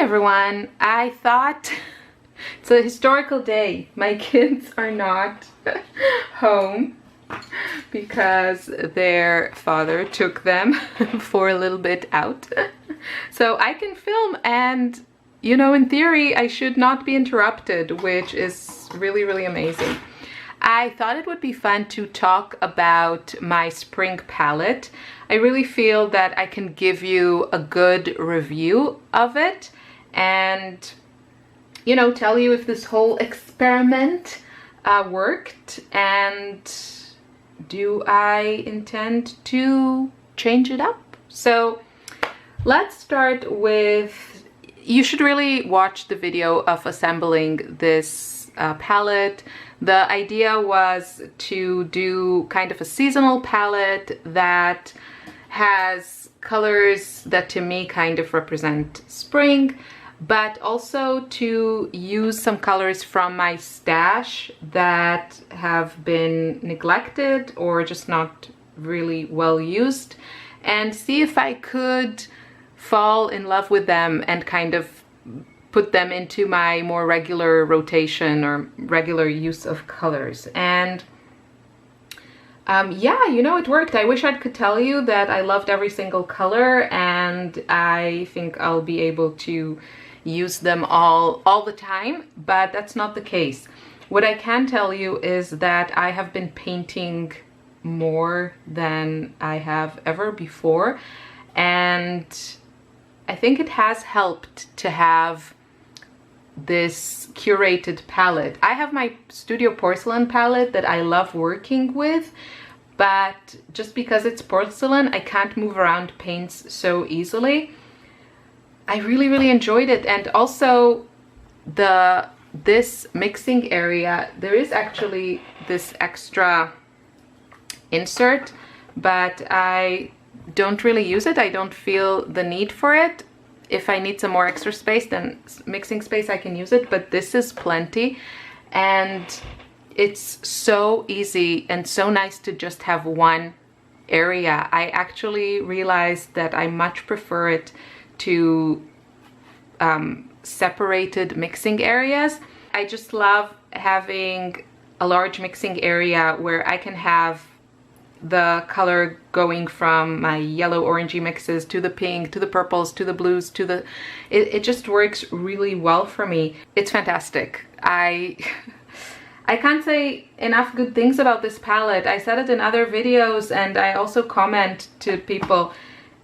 everyone. I thought it's a historical day. My kids are not home because their father took them for a little bit out. So I can film, and you know, in theory I should not be interrupted, which is really amazing. I thought it would be fun to talk about my spring palette. I really feel that I can give you a good review of it and, you know, tell you if this whole experiment worked, and do I intend to change it up. So let's start with, you should really watch the video of assembling this palette. The idea was to do kind of a seasonal palette that has colors that to me kind of represent spring, but also to use some colors from my stash that have been neglected or just not really well used, and see if I could fall in love with them and kind of put them into my more regular rotation or regular use of colors. And yeah, you know, it worked. I wish I could tell you that I loved every single color, and I think I'll be able to use them all the time, but that's not the case. What I can tell you is that I have been painting more than I have ever before, and I think it has helped to have this curated palette. I have my Studio Porcelain palette that I love working with, but just because it's porcelain, I can't move around paints so easily. I really enjoyed it. And also this mixing area, there is actually this extra insert, but I don't really use it. I don't feel the need for it. If I need some more extra space, then mixing space, I can use it, but this is plenty. And it's so easy and so nice to just have one area. I actually realized that I much prefer it to separated mixing areas. I just love having a large mixing area where I can have the color going from my yellow orangey mixes to the pink, to the purples, to the blues, to the... It just works really well for me. It's fantastic. I can't say enough good things about this palette. I said it in other videos, and I also comment to people,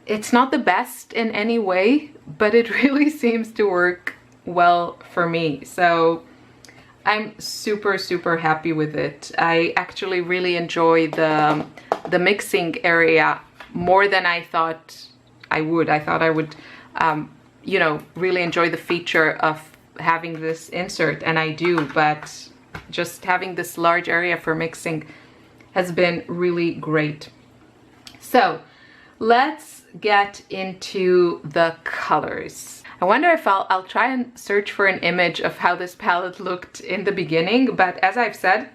it's not the best in any way, but it really seems to work well for me. So I'm super happy with it. I actually really enjoy the mixing area more than I thought I would. I thought I would, you know, really enjoy the feature of having this insert, and I do, but just having this large area for mixing has been really great. So let's get into the colors. I wonder if I'll try and search for an image of how this palette looked in the beginning, but as I've said,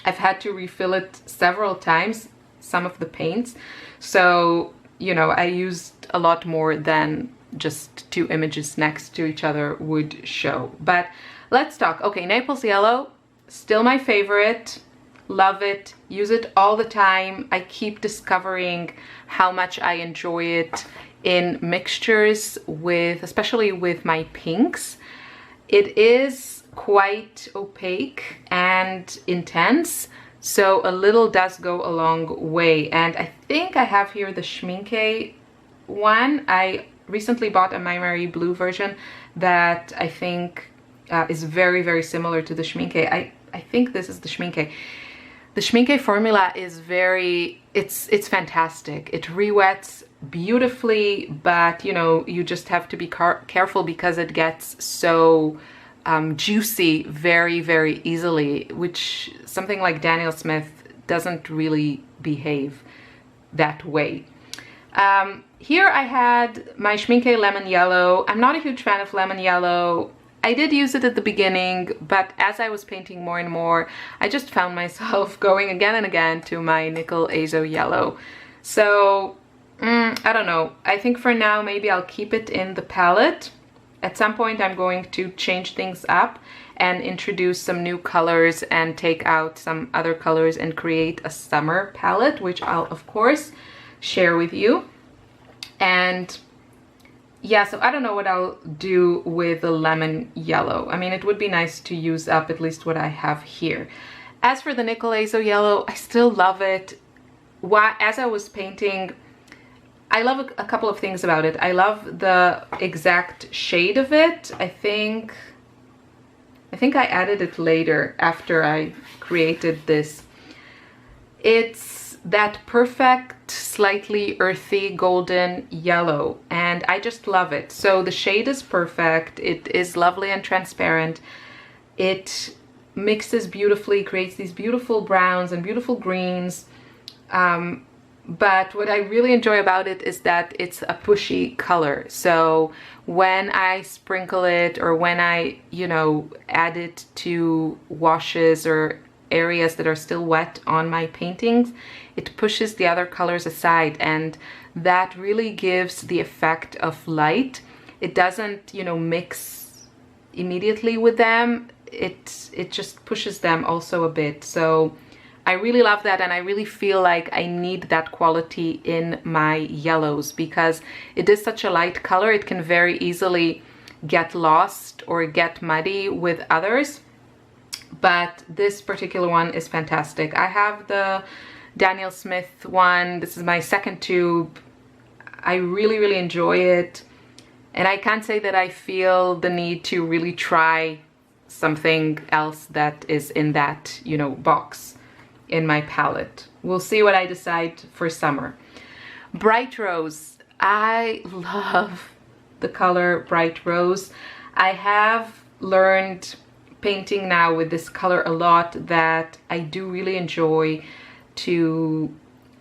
I've had to refill it several times, some of the paints. So, you know, I used a lot more than just two images next to each other would show. But let's talk. Okay, Naples Yellow, still my favorite. Love it, use it all the time. I keep discovering how much I enjoy it in mixtures with, especially with my pinks. It is quite opaque and intense, so a little does go a long way. And I think I have here the Schmincke one. I recently bought a My Mary Blue version that I think is very similar to the Schmincke. I think this is the Schmincke. The Schmincke formula is it's fantastic. It re-wets beautifully, but you know, you just have to be careful because it gets so juicy very easily, which something like Daniel Smith doesn't really behave that way. Here I had my Schmincke Lemon Yellow. I'm not a huge fan of lemon yellow. I did use it at the beginning, but as I was painting more and more, I just found myself going again and again to my Nickle Azo Yellow. So I don't know. I think for now maybe I'll keep it in the palette at some point I'm going to change things up and introduce some new colors and take out some other colors and create a summer palette, which I'll of course share with you. And yeah, so I don't know what I'll do with the lemon yellow. I mean, it would be nice to use up at least what I have here. As for the Nickle Azo Yello, I still love it. As I was painting, I love a couple of things about it. I love the exact shade of it. I think I added it later after I created this. It's that perfect, slightly earthy golden yellow, and I just love it. So the shade is perfect. It is lovely and transparent. It mixes beautifully, creates these beautiful browns and beautiful greens. But what I really enjoy about it is that it's a pushy color. So when I sprinkle it, or when I, you know, add it to washes or areas that are still wet on my paintings, it pushes the other colors aside, and that really gives the effect of light. It doesn't, you know, mix immediately with them. It just pushes them also a bit. So I really love that, and I really feel like I need that quality in my yellows, because it is such a light color. It can very easily get lost or get muddy with others, but this particular one is fantastic. I have the Daniel Smith one. This is my second tube. I really enjoy it, and I can't say that I feel the need to really try something else that is in that, you know, box in my palette. We'll see what I decide for summer. Bright Rose. I love the color Bright Rose. I have learned painting now with this color a lot that I do really enjoy to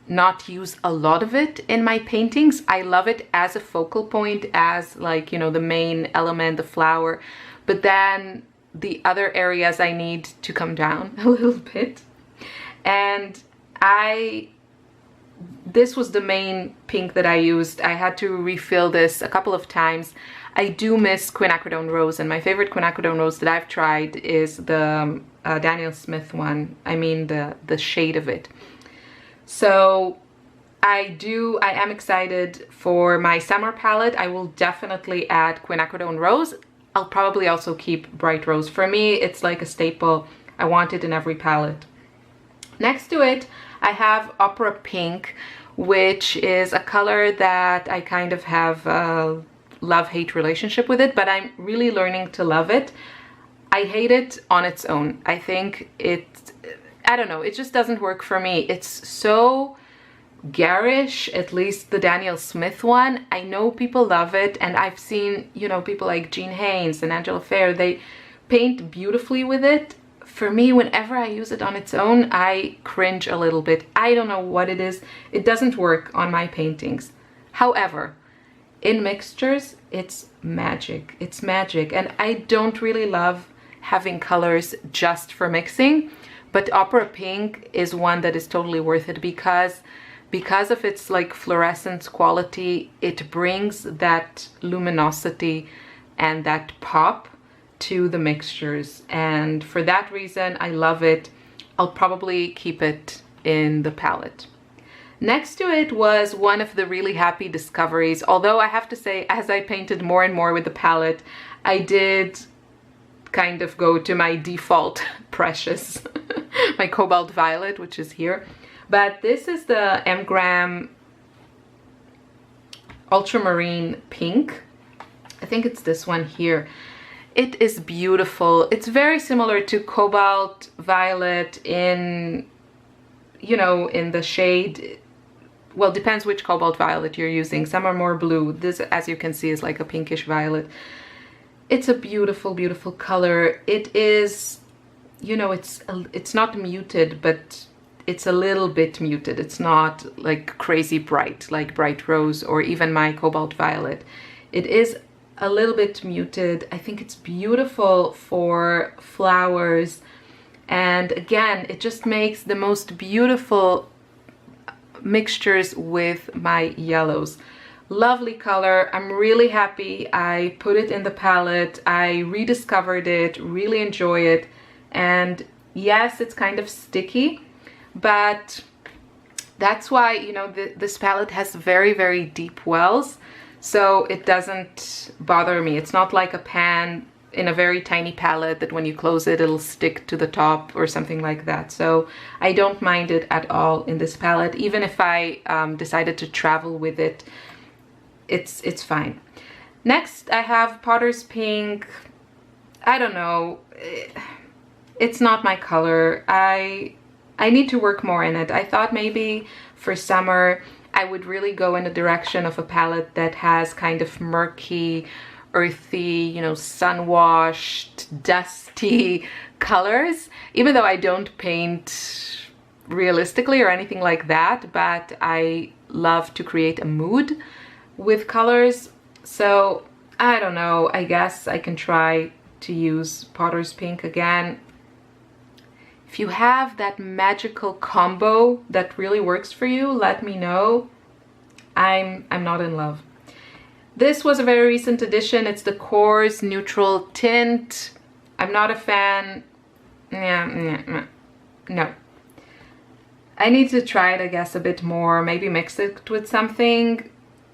not use a lot of it in my paintings. I love it as a focal point, as like, you know, the main element, the flower, but then the other areas I need to come down a little bit. And this was the main pink that I used. I had to refill this a couple of times. I do miss quinacridone rose, and my favorite quinacridone rose that I've tried is the Daniel Smith one. I mean the shade of it. So I am excited for my summer palette. I will definitely add quinacridone rose. I'll probably also keep Bright Rose. For me, it's like a staple. I want it in every palette. Next to it, I have Opera Pink, which is a color that I kind of have a love-hate relationship with it, but I'm really learning to love it. I hate it on its own. I think I don't know, it just doesn't work for me. It's so garish, at least the Daniel Smith one. I know people love it, and I've seen, you know, people like Jean Haynes and Angela Fair, they paint beautifully with it. For me, whenever I use it on its own, I cringe a little bit. I don't know what it is. It doesn't work on my paintings. However, in mixtures, it's magic. It's magic. And I don't really love having colors just for mixing, but Opera Pink is one that is totally worth it because of its like fluorescence quality. It brings that luminosity and that pop to the mixtures, and for that reason I love it. I'll probably keep it in the palette. Next to it was one of the really happy discoveries, although I have to say, as I painted more and more with the palette, I did kind of go to my default precious, my Cobalt Violet, which is here. But this is the M-Gram Ultramarine Pink. I think it's this one here. It is beautiful. It's very similar to Cobalt Violet in, you know, in the shade. Well, depends which Cobalt Violet you're using. Some are more blue. This, as you can see, is like a pinkish violet. It's a beautiful, beautiful color. It is, you know, it's not muted, but it's a little bit muted. It's not like crazy bright, like Bright Rose or even my Cobalt Violet. It is a little bit muted. I think it's beautiful for flowers, and again, it just makes the most beautiful mixtures with my yellows. Lovely color. I'm really happy I put it in the palette. I rediscovered it, really enjoy it. And yes, it's kind of sticky, but that's why, you know, this palette has very, very deep wells, so it doesn't bother me. It's not like a pan in a very tiny palette that when you close it, it'll stick to the top or something like that. So I don't mind it at all in this palette. Even if I decided to travel with it, it's fine. Next, I have Potter's Pink. I don't know. It's not my color. I need to work more in it. I thought maybe for summer I would really go in the direction of a palette that has kind of murky, earthy, you know, sun-washed, dusty colors. Even though I don't paint realistically or anything like that, but I love to create a mood with colors. So I don't know, I guess I can try to use Potter's Pink again. If you have that magical combo that really works for you, let me know. I'm not in love. This was a very recent addition. It's the Coarse Neutral Tint. I'm not a fan. No. I need to try it, I guess, a bit more. Maybe mix it with something,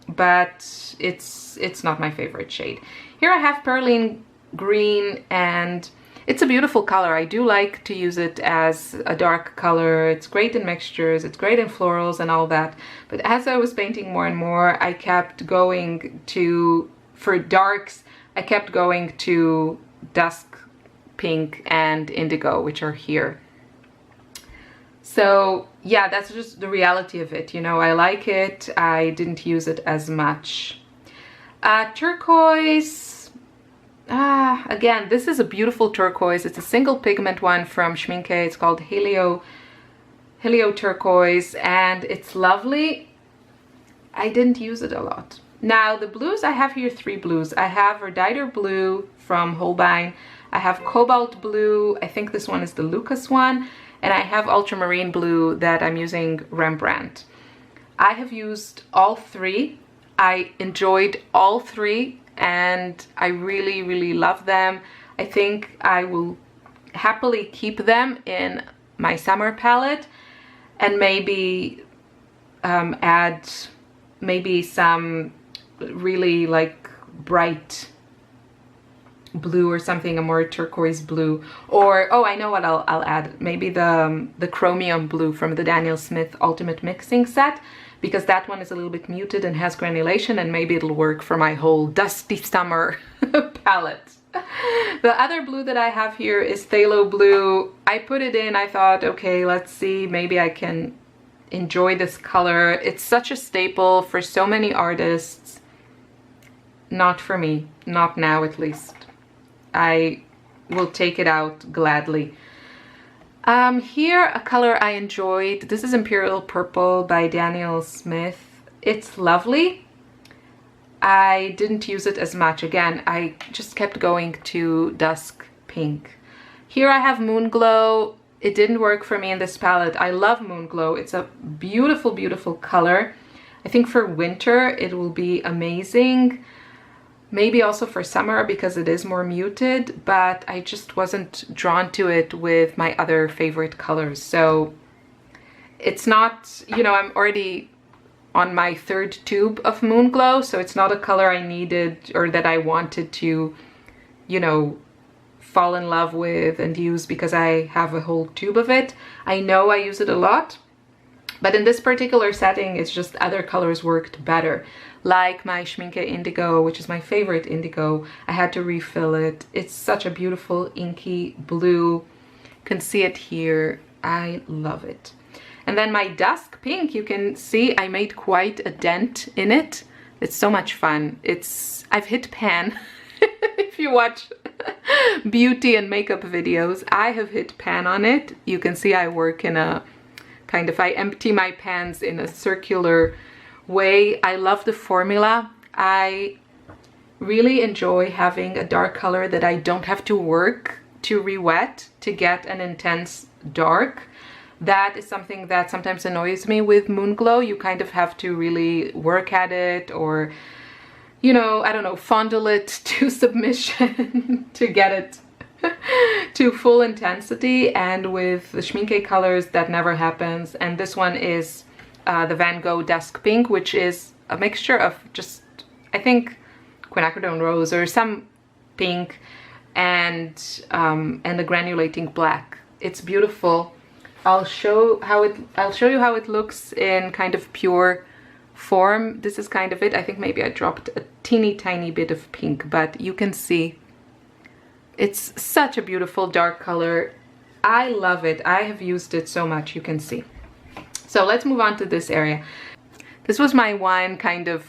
but it's not my favorite shade. Here I have Perylene Green, and it's a beautiful color. I do like to use it as a dark color. It's great in mixtures, it's great in florals and all that. But as I was painting more and more, I kept going to, for darks, I kept going to Dusk, Pink, and Indigo, which are here. So yeah, that's just the reality of it. You know, I like it. I didn't use it as much. Turquoise. Again, this is a beautiful turquoise. It's a single pigment one from Schmincke. It's called Helio Turquoise, and it's lovely. I didn't use it a lot. Now, the blues, I have here 3 blues. I have Verditer Blue from Holbein. I have Cobalt Blue. I think this one is the Lukas one. And I have Ultramarine Blue that I'm using Rembrandt. I have used all 3. I enjoyed all 3. And I really, really love them. I think I will happily keep them in my summer palette and maybe add maybe some really like bright blue or something, a more turquoise blue. Or, oh, I know what I'll add. Maybe the chromium blue from the Daniel Smith Ultimate Mixing set, because that one is a little bit muted and has granulation, and maybe it'll work for my whole dusty summer palette. The other blue that I have here is Phthalo Blue. I put it in, I thought, okay, let's see, maybe I can enjoy this color. It's such a staple for so many artists. Not for me, not now at least. I will take it out gladly. Here, a color I enjoyed. This is Imperial Purple by Daniel Smith. It's lovely. I didn't use it as much. Again, I just kept going to Dusk Pink. Here I have Moonglow. It didn't work for me in this palette. I love Moonglow. It's a beautiful, beautiful color. I think for winter it will be amazing. Maybe also for summer because it is more muted, but I just wasn't drawn to it with my other favorite colors. So it's not, you know, I'm already on my 3rd tube of Moonglow, so it's not a color I needed or that I wanted to, you know, fall in love with and use because I have a whole tube of it. I know I use it a lot, but in this particular setting, it's just other colors worked better. Like my Schmincke Indigo, which is my favorite indigo. I had to refill it. It's such a beautiful inky blue. You can see it here. I love it. And then my Dusk Pink, you can see I made quite a dent in it. It's so much fun. I've hit pan. If you watch beauty and makeup videos, I have hit pan on it. You can see I work in a kind of, I empty my pans in a circular way. I love the formula. I really enjoy having a dark color that I don't have to work to re-wet to get an intense dark. That is something that sometimes annoys me with Moonglow. You kind of have to really work at it, or, you know, I don't know, fondle it to submission to get it to full intensity. And with the Schmincke colors, that never happens. And this one is the Van Gogh Dusk Pink, which is a mixture of just, I think, quinacridone rose or some pink and the granulating black. It's beautiful. I'll show you how it looks in kind of pure form. This is kind of it. I think maybe I dropped a teeny tiny bit of pink, but you can see it's such a beautiful dark color. I love it. I have used it so much, you can see. So let's move on to this area. This was my one kind of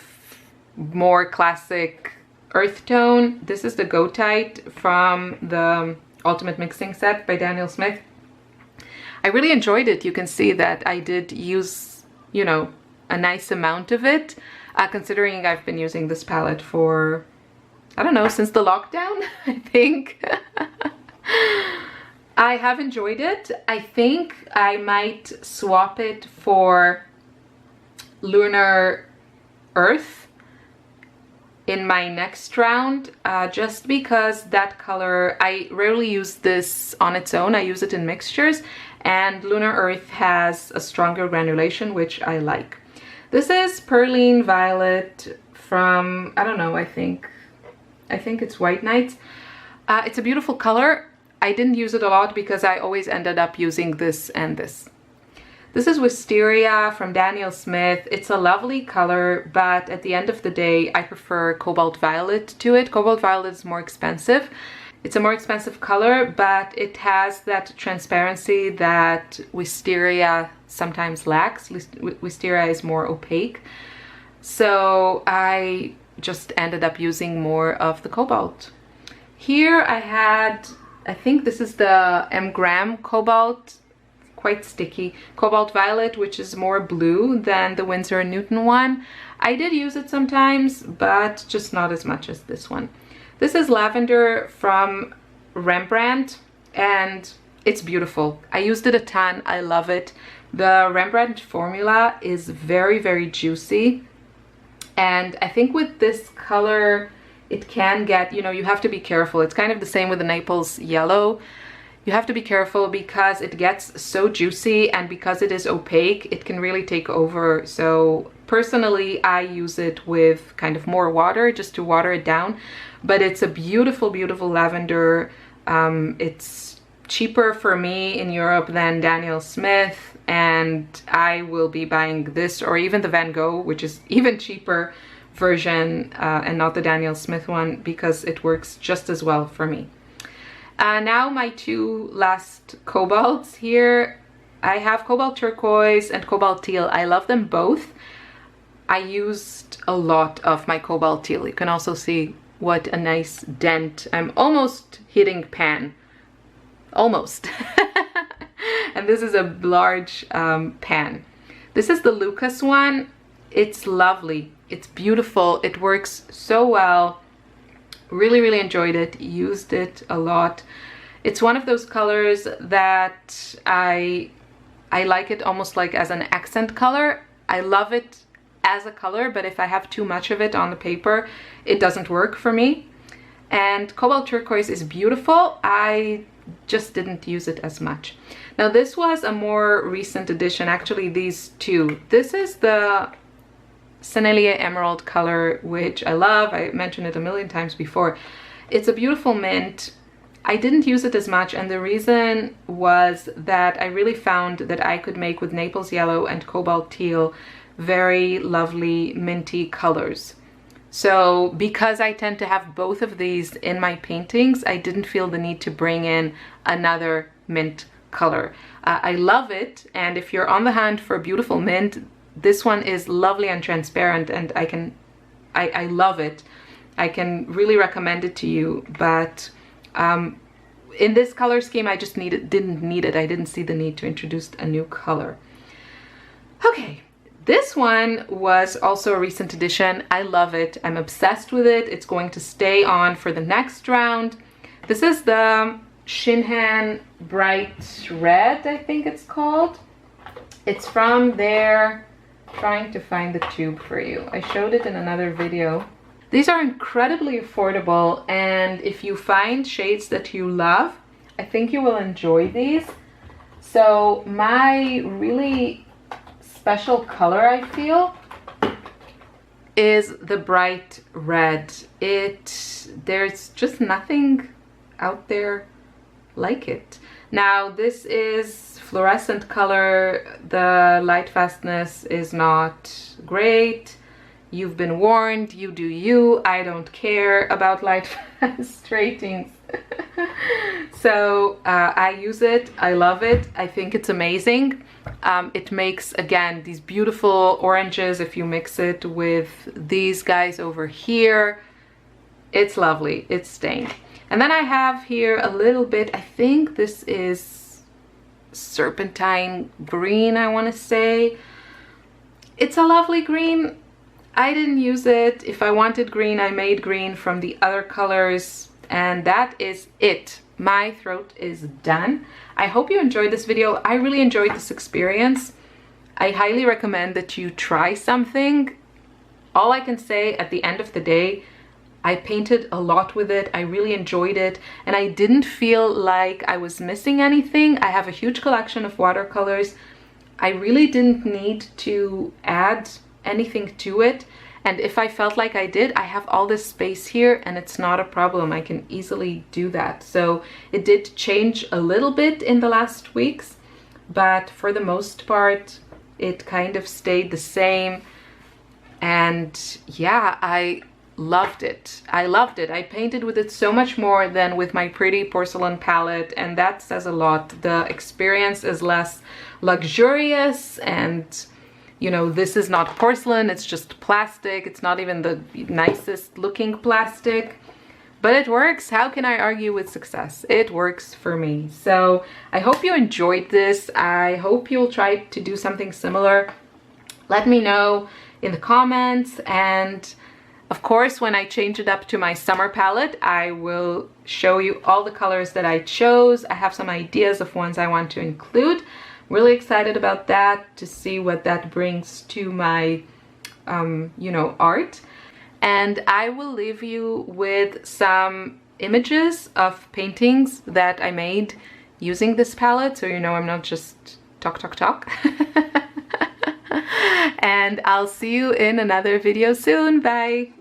more classic earth tone. This is the Goetite from the Ultimate Mixing Set by Daniel Smith. I really enjoyed it. You can see that I did use, you know, a nice amount of it, considering I've been using this palette for, I don't know, since the lockdown, I think. I have enjoyed it. I think I might swap it for Lunar Earth in my next round, just because that color, I rarely use this on its own. I use it in mixtures, and Lunar Earth has a stronger granulation, which I like. This is Perylene Violet from, I don't know, I think it's White Nights. It's a beautiful color. I didn't use it a lot because I always ended up using this and this. This is Wisteria from Daniel Smith. It's a lovely color, but at the end of the day, I prefer Cobalt Violet to it. Cobalt Violet is more expensive. It's a more expensive color, but it has that transparency that Wisteria sometimes lacks. Wisteria is more opaque. So I just ended up using more of the Cobalt. Here I had, I think this is the M. Graham Cobalt, quite sticky. Cobalt Violet, which is more blue than the Winsor & Newton one. I did use it sometimes, but just not as much as this one. This is Lavender from Rembrandt, and it's beautiful. I used it a ton. I love it. The Rembrandt formula is very, very juicy. And I think with this color, it can get, you know, you have to be careful. It's kind of the same with the Naples yellow. You have to be careful because it gets so juicy, and because it is opaque, it can really take over. So personally, I use it with kind of more water just to water it down. But it's a beautiful, beautiful lavender. It's cheaper for me in Europe than Daniel Smith, and I will be buying this or even the Van Gogh, which is even cheaper version, and not the Daniel Smith one, because it works just as well for me. Now my two last cobalts here. I have Cobalt Turquoise and Cobalt Teal. I love them both. I used a lot of my Cobalt Teal. You can also see what a nice dent. I'm almost hitting pan. Almost. And this is a large pan. This is the Lukas one. It's lovely. It's beautiful. It works so well. Really, really enjoyed it. Used it a lot. It's one of those colors that I like it almost like as an accent color. I love it as a color, but if I have too much of it on the paper, it doesn't work for me. And Cobalt Turquoise is beautiful. I just didn't use it as much. Now this was a more recent addition, actually these two. This is the Sennelier Emerald color, which I love. I mentioned it a million times before. It's a beautiful mint. I didn't use it as much, and the reason was that I really found that I could make with Naples Yellow and Cobalt Teal very lovely minty colors. So because I tend to have both of these in my paintings, I didn't feel the need to bring in another mint color. I love it, and if you're on the hunt for a beautiful mint, this one is lovely and transparent, and I love it. I can really recommend it to you, but in this color scheme I just didn't need it. I didn't see the need to introduce a new color. Okay, this one was also a recent addition. I love it. I'm obsessed with it. It's going to stay on for the next round. This is the Shinhan Bright Red, I think it's called. It's from their, trying to find the tube for you. I showed it in another video. These are incredibly affordable, and if you find shades that you love, I think you will enjoy these. So my really special color, I feel, is the bright red. There's just nothing out there like it. Now this is fluorescent color. The light fastness is not great. You've been warned, you do you. I don't care about light fast ratings. So I use it, I love it, I think it's amazing. It makes, again, these beautiful oranges if you mix it with these guys over here. It's lovely, it's staying. And then I have here a little bit, I think this is serpentine green, I want to say. It's a lovely green. I didn't use it. If I wanted green, I made green from the other colors, and that is it. My throat is done. I hope you enjoyed this video. I really enjoyed this experience. I highly recommend that you try something. All I can say, at the end of the day, I painted a lot with it. I really enjoyed it, and I didn't feel like I was missing anything. I have a huge collection of watercolors. I really didn't need to add anything to it, and if I felt like I did, I have all this space here and it's not a problem. I can easily do that. So it did change a little bit in the last weeks, but for the most part it kind of stayed the same. And yeah, I loved it. I loved it. I painted with it so much more than with my pretty porcelain palette, and that says a lot. The experience is less luxurious, and you know, this is not porcelain, it's just plastic. It's not even the nicest looking plastic, but it works. How can I argue with success? It works for me. So I hope you enjoyed this. I hope you'll try to do something similar. Let me know in the comments, and of course, when I change it up to my summer palette, I will show you all the colors that I chose. I have some ideas of ones I want to include. Really excited about that, to see what that brings to my, you know, art. And I will leave you with some images of paintings that I made using this palette, so you know I'm not just talk. And I'll see you in another video soon. Bye!